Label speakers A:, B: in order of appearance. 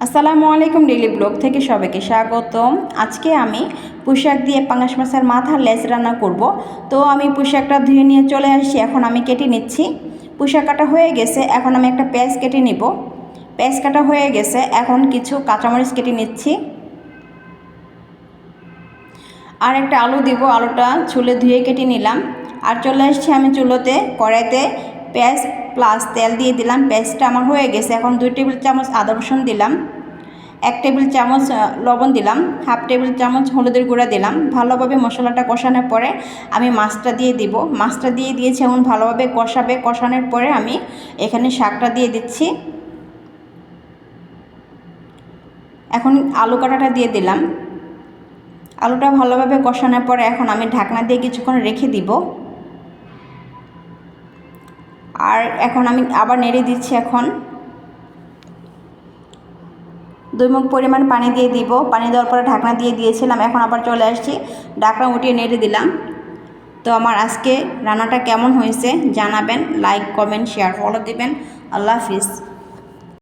A: আসসালামু আলাইকুম, daily blog থেকে সবাইকে স্বাগতম। আজকে আমি পুঁইশাক দিয়ে পাঙ্গাস মাছের মাথার লেজ রান্না করব। তো আমি পুঁইশাকটা ধুয়ে নিয়ে চলে আসছি, এখন আমি কেটে নিচ্ছি। পুঁইশাক কাটা হয়ে গেছে, এখন আমি একটা পেঁয়াজ কেটে নিব। পেঁয়াজ কাটা হয়ে গেছে, এখন কিছু কাঁচামরিচ কেটে নিচ্ছি। আর একটা আলু দিব, আলুটা ছুলে ধুয়ে কেটে নিলাম। আর চলে আসছি আমি চুলোতে, কড়াইতে পেঁয়াজ প্লাস তেল দিয়ে দিলাম। পেঁয়াজটা আমার হয়ে গেছে, এখন 2 টেবিল চামচ আদা রসুন দিলাম, 1 টেবিল চামচ লবণ দিলাম, 1/2 টেবিল চামচ হলুদের গুঁড়া দিলাম। ভালোভাবে মশলাটা কষানোর পরে আমি মাছটা দিয়ে দিব। মাছটা দিয়ে দিয়েছি, এখন ভালোভাবে কষানোর পরে আমি এখানে শাকটা দিয়ে দিচ্ছি। এখন আলু কাটাটা দিয়ে দিলাম। আলুটা ভালোভাবে কষানোর পরে এখন আমি ঢাকনা দিয়ে কিছুক্ষণ রেখে দিব। আর এখন আমি আবার নেড়ে দিচ্ছি। এখন 2 মগ পরিমাণ পানি দিয়ে দিব। পানি দেওয়ার পরে ঢাকনা দিয়ে দিয়েছিলাম, এখন আবার চলে আসছি, ঢাকনা উঠিয়ে নেড়ে দিলাম। তো আমার আজকে রান্নাটা কেমন হয়েছে জানাবেন, লাইক কমেন্ট শেয়ার ফলো দিবেন। আল্লাহ হাফিজ।